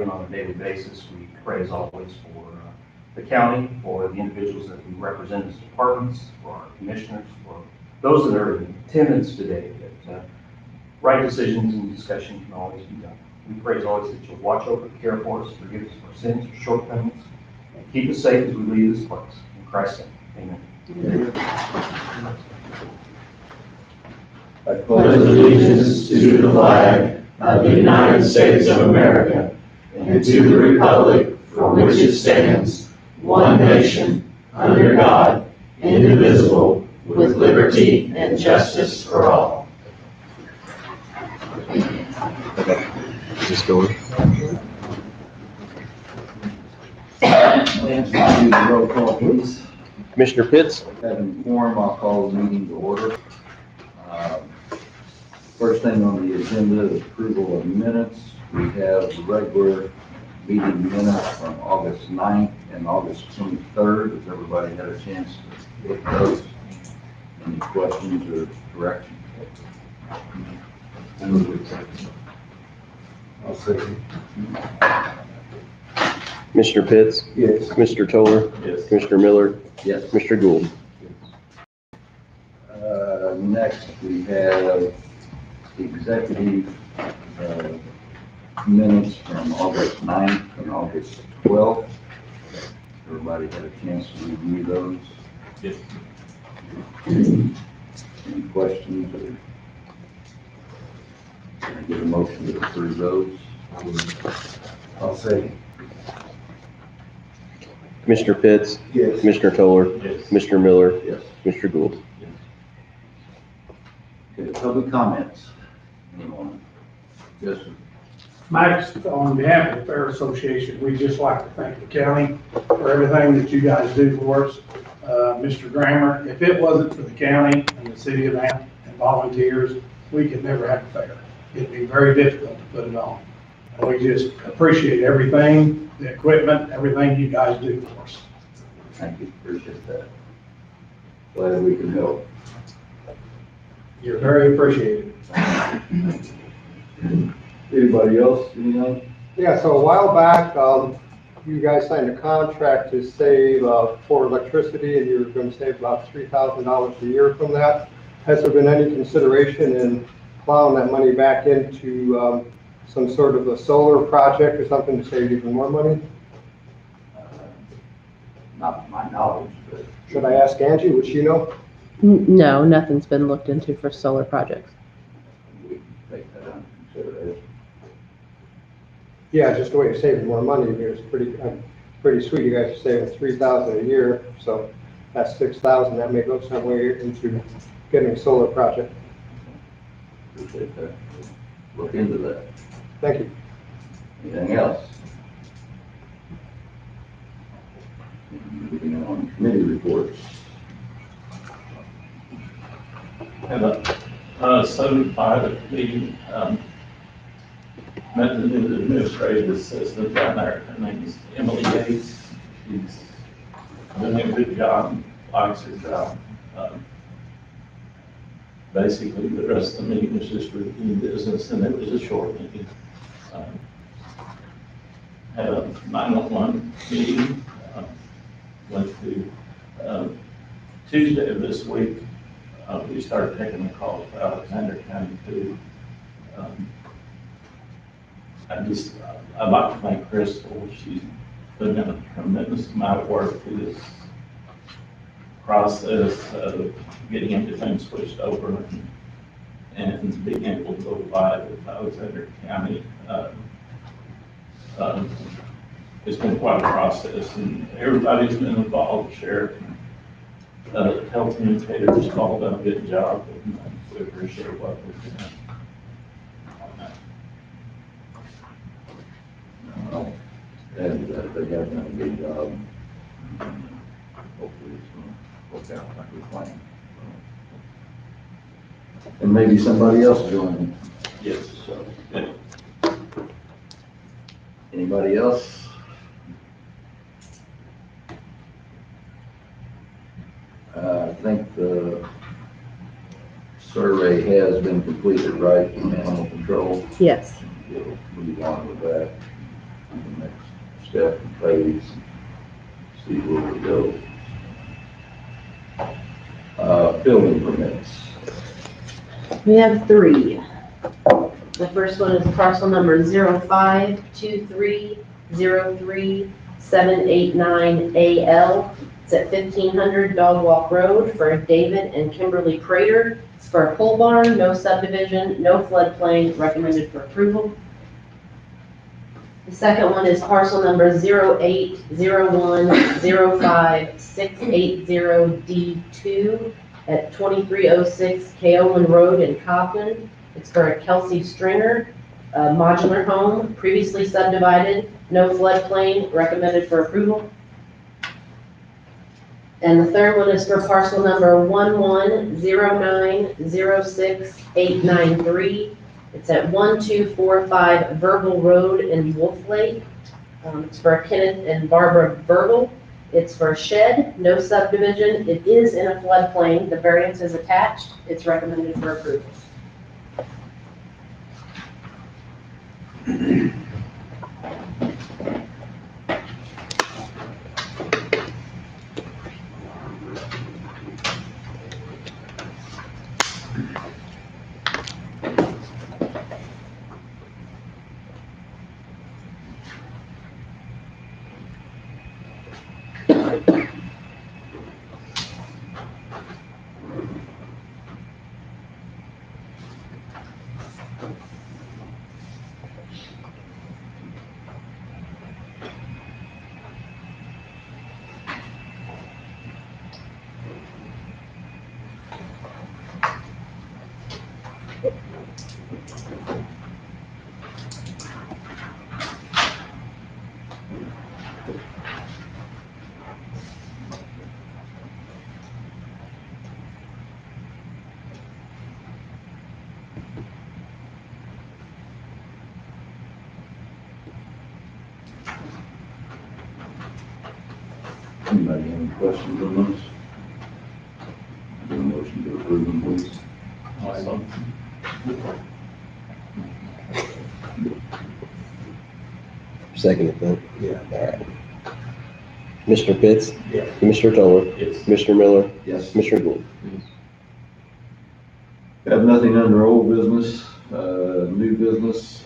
on a daily basis. We pray as always for the county, for the individuals that we represent as departments, for our commissioners, for those that are in attendance today, that right decisions and discussion can always be done. We pray as always that you'll watch over, care for us, forgive us for our sins or shortcomings, and keep us safe as we leave this place. In Christ's name, amen. I pledge allegiance to the flag of the United States of America and to the republic for which it stands, one nation, under God, indivisible, with liberty and justice for all. Is this going? Roll call, please. Commissioner Pitts? Having quorum, I'll call the meeting to order. First thing on the agenda is approval of minutes. We have the regular meeting minutes from August 9th and August 23rd. Has everybody had a chance to look at those? Any questions or corrections? I'll second. Commissioner Pitts? Yes. Commissioner Toller? Yes. Commissioner Miller? Yes. Commissioner Gould? Next, we have the executive minutes from August 9th and August 12th. Everybody had a chance to review those? Yes. Any questions or can I get a motion to approve those? I'll say. Commissioner Pitts? Yes. Commissioner Toller? Yes. Commissioner Miller? Yes. Commissioner Gould? Okay, public comments. Anyone? Yes, sir. Max, on behalf of the Fair Association, we'd just like to thank the county for everything that you guys do for us. Mr. Grammer, if it wasn't for the county and the city of Atlanta and volunteers, we could never have a fair. It'd be very difficult to put it on. And we just appreciate everything, the equipment, everything you guys do for us. Thank you, appreciate that. Glad we can help. You're very appreciated. Anybody else, anything? Yeah, so a while back, you guys signed a contract to save for electricity, and you were going to save about $3,000 a year from that. Has there been any consideration in plowing that money back into some sort of a solar project or something to save even more money? Not to my knowledge, but Should I ask Angie, would she know? No, nothing's been looked into for solar projects. we can take that under consideration. Yeah, just the way you're saving more money, it's pretty sweet. You guys are saving $3,000 a year, so that's $6,000. That may go somewhere into getting a solar project. Appreciate that. Look into that. Thank you. Anything else? Moving on, committee reports. Have a 7-5 meeting, met the new administrative assistant down there. Her name is Emily Yates. She's doing a good job, likes her job. Basically, the rest of the meeting was just routine business, and it was a short meeting. Had a 911 meeting, went to Tuesday of this week. We started taking the calls for Alexander County too. I'd like to thank Crystal. She's put in a tremendous amount of work through this process of getting everything switched over and being able to go live with Alexander County. It's been quite a process, and everybody's been involved. Sheriff, health communicators all done a good job, and we appreciate what we're doing. And they have done a good job. Hopefully it's going to work out like we planned. And maybe somebody else join. Yes. So, anybody else? I think the survey has been completed, right, in animal control? Yes. We'll move on with that. staff can phase, see where we go. Building permits. We have 3. The first one is parcel number 0523033789AL. It's at 1500 Dog Walk Road for David and Kimberly Prater. It's for a pole barn, no subdivision, no floodplain, recommended for approval. The second one is parcel number 0801056880D2 at 2306 Kaolin Road in Cobden. It's for a Kelsey Stringer, a modular home, previously subdivided, no floodplain, recommended for approval. And the third one is for parcel number 1109068893. It's at 1245 Verbal Road in Wolf Lake. It's for Kenneth and Barbara Verbal. It's for a shed, no subdivision. It is in a floodplain. The variance is attached. It's recommended for approval. Anybody have any questions on those? Do a motion to approve them, please. Second it then. Yeah. All right. Commissioner Pitts? Yes. Commissioner Toller? Yes. Commissioner Miller? Yes. Commissioner Gould? Have nothing under old business, new business.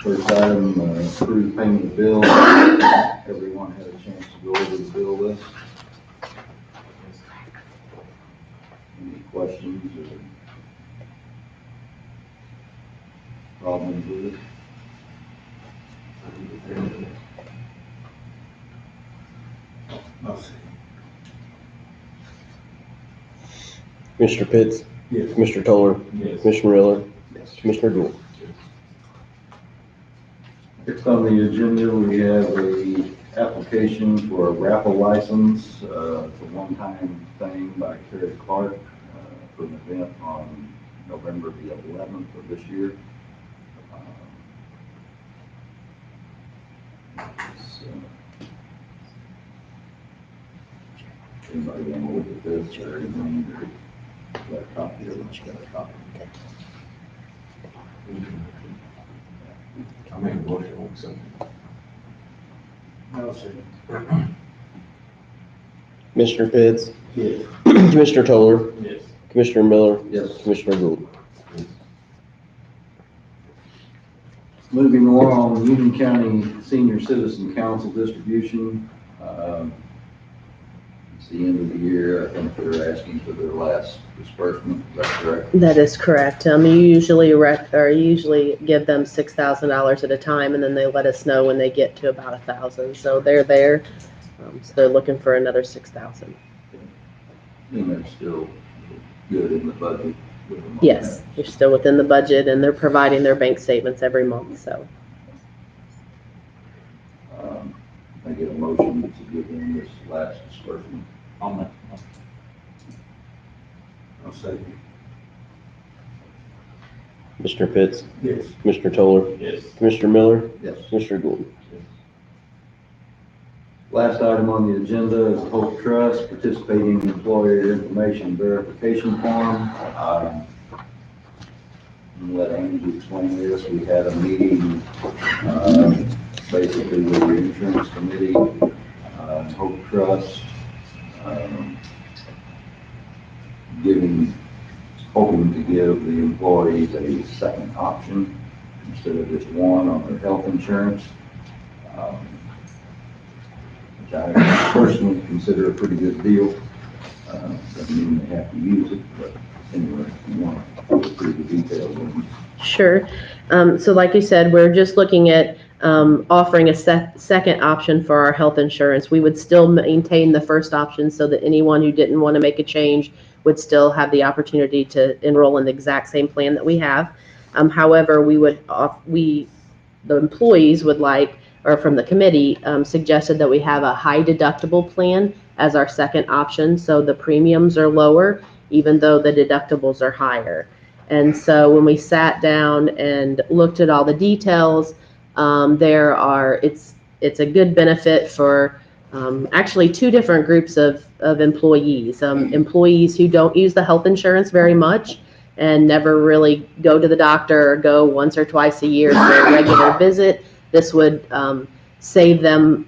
First item, approve payment of bill. Everyone had a chance to go over the bill list. Any questions or problems with it? I'll see. Commissioner Pitts? Yes. Commissioner Toller? Yes. Commissioner Miller? Yes. Commissioner Gould? Next on the agenda, we have a application for a raffle license. It's a one-time thing by Kerry Clark for an event on November the 11th of this year. So, anybody want to look at this or anything? Got a copy of it? Got a copy. I make a motion on something. I'll see. Commissioner Pitts? Yes. Commissioner Toller? Yes. Commissioner Miller? Yes. Commissioner Gould? Moving along, Union County Senior Citizen Council distribution. It's the end of the year. I think they're asking for their last disbursement. Is that correct? That is correct. You usually usually give them $6,000 at a time, and then they let us know when they get to about 1,000. So they're there. So they're looking for another 6,000. And they're still good in the budget with them on Yes, that. they're still within the budget, and they're providing their bank statements every month. So I get a motion to give them this last disbursement. I'll make. I'll second. Commissioner Pitts? Yes. Commissioner Toller? Yes. Commissioner Miller? Yes. Commissioner Gould? Last item on the agenda is Hope Trust participating employer information verification form. and let Angie explain this. We had a meeting, basically with the insurance committee, Hope Trust, hoping to give the employees a second option instead of just one on their health insurance, which I personally consider a pretty good deal. Doesn't mean they have to use it, but anyway, if you want to go through the details of them. Sure. So like you said, we're just looking at offering a second option for our health insurance. We would still maintain the first option so that anyone who didn't want to make a change would still have the opportunity to enroll in the exact same plan that we have. However, the employees would like, or from the committee, suggested that we have a high deductible plan as our second option. So the premiums are lower, even though the deductibles are higher. And so when we sat down and looked at all the details, it's a good benefit for actually two different groups of employees. Employees who don't use the health insurance very much and never really go to the doctor or go once or twice a year for a regular visit. This would save them.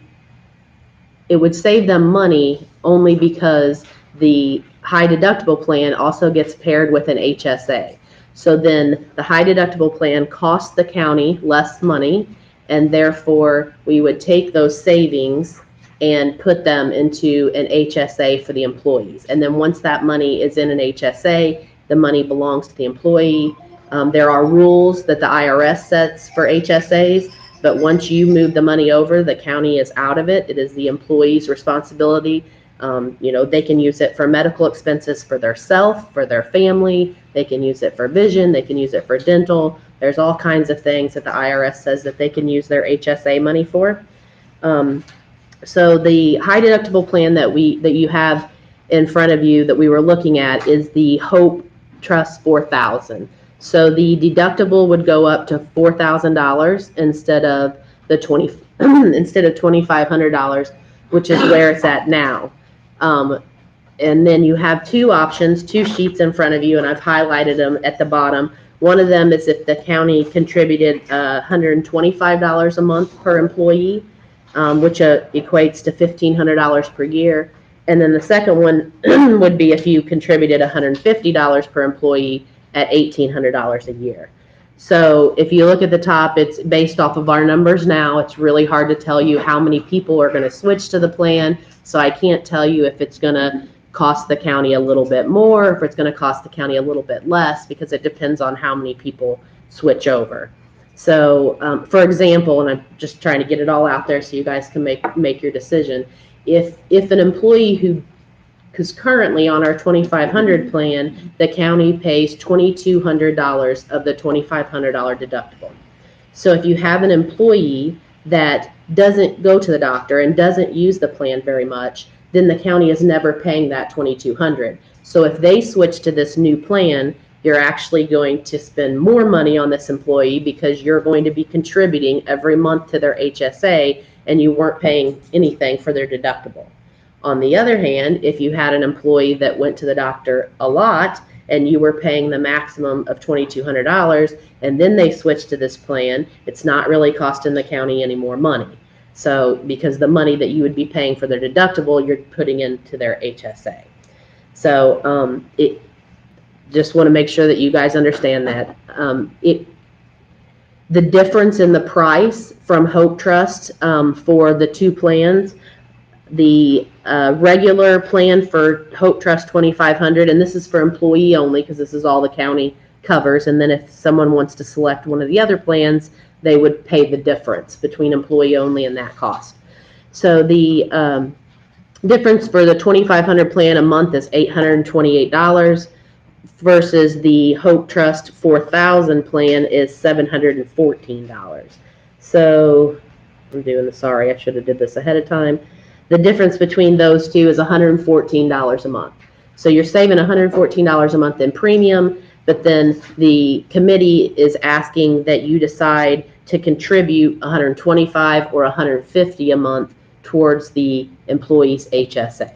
It would save them money only because the high deductible plan also gets paired with an HSA. So then the high deductible plan costs the county less money, and therefore we would take those savings and put them into an HSA for the employees. And then once that money is in an HSA, the money belongs to the employee. There are rules that the IRS sets for HSAs, but once you move the money over, the county is out of it. It is the employee's responsibility. They can use it for medical expenses for their self, for their family. They can use it for vision. They can use it for dental. There's all kinds of things that the IRS says that they can use their HSA money for. So the high deductible plan that you have in front of you that we were looking at is the Hope Trust 4000. So the deductible would go up to $4,000 instead of $2,500, which is where it's at now. And then you have two options, two sheets in front of you, and I've highlighted them at the bottom. One of them is if the county contributed $125 a month per employee, which equates to $1,500 per year. And then the second one would be if you contributed $150 per employee at $1,800 a year. So if you look at the top, it's based off of our numbers now. It's really hard to tell you how many people are going to switch to the plan. So I can't tell you if it's going to cost the county a little bit more, if it's going to cost the county a little bit less, because it depends on how many people switch over. So, for example, and I'm just trying to get it all out there so you guys can make your decision. If an employee who's currently on our 2,500 plan, the county pays $2,200 of the $2,500 deductible. So if you have an employee that doesn't go to the doctor and doesn't use the plan very much, then the county is never paying that $2,200. So if they switch to this new plan, you're actually going to spend more money on this employee because you're going to be contributing every month to their HSA and you weren't paying anything for their deductible. On the other hand, if you had an employee that went to the doctor a lot and you were paying the maximum of $2,200 and then they switched to this plan, it's not really costing the county any more money. So because the money that you would be paying for their deductible, you're putting into their HSA. So just want to make sure that you guys understand that. The difference in the price from Hope Trust for the two plans, the regular plan for Hope Trust 2,500, and this is for employee only because this is all the county covers, and then if someone wants to select one of the other plans, they would pay the difference between employee only and that cost. So the difference for the 2,500 plan a month is $828 versus the Hope Trust 4,000 plan is $714. So I'm doing this, sorry, I should have did this ahead of time. The difference between those two is $114 a month. So you're saving $114 a month in premium, but then the committee is asking that you decide to contribute $125 or $150 a month towards the employee's HSA.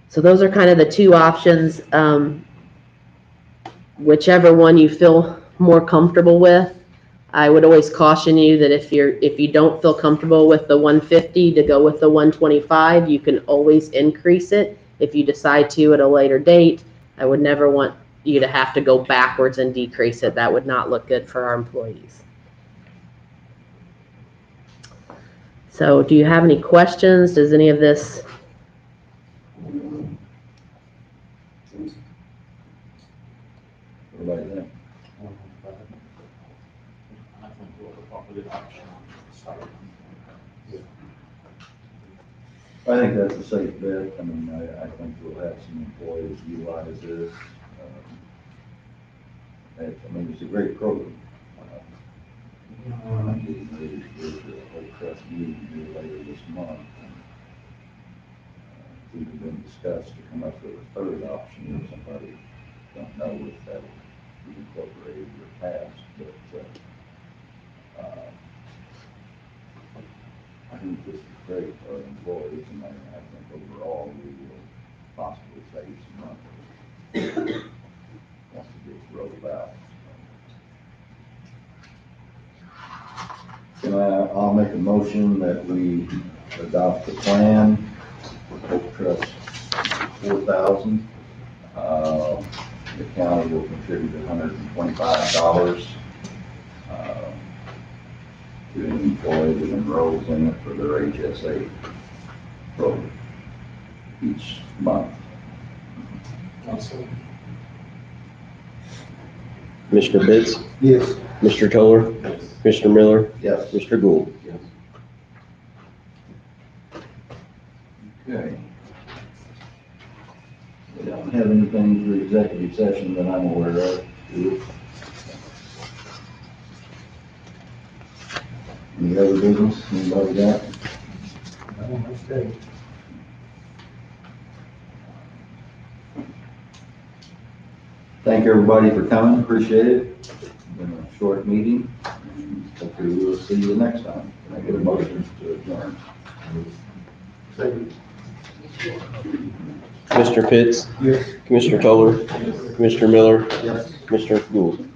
So those are kind of the two options. whichever one you feel more comfortable with. I would always caution you that if you don't feel comfortable with the 150 to go with the 125, you can always increase it if you decide to at a later date. I would never want you to have to go backwards and decrease it. That would not look good for our employees. So do you have any questions? Does any of this? Everybody think? I think we'll offer the option to start. I think that's a safe bet. I mean, I think we'll have some employees utilize this. It's a great program. I'm getting ready to go to a whole trust meeting here later this month. It's even been discussed to come up with a third option if somebody don't know if that will be incorporated or passed, but, I think this is great for our employees, and I think overall we will possibly save some money once it gets rolled out. I'll make a motion that we adopt the plan, Hope Trust 4,000. The county will contribute $125 to an employee that enrolls in it for their HSA program each month. Commissioner Pitts, Yes. Mr. Toller, Commissioner Miller, Yes. Mr. Gould. Okay. We don't have anything for executive session that I'm aware of, do we? Any other business, anybody got? Thank everybody for coming, appreciate it. It's been a short meeting, and hopefully we'll see you next time. Can I get a motion to adjourn? Commissioner Pitts, Yes. Commissioner Toller, Commissioner Miller, Yes. Mr. Gould.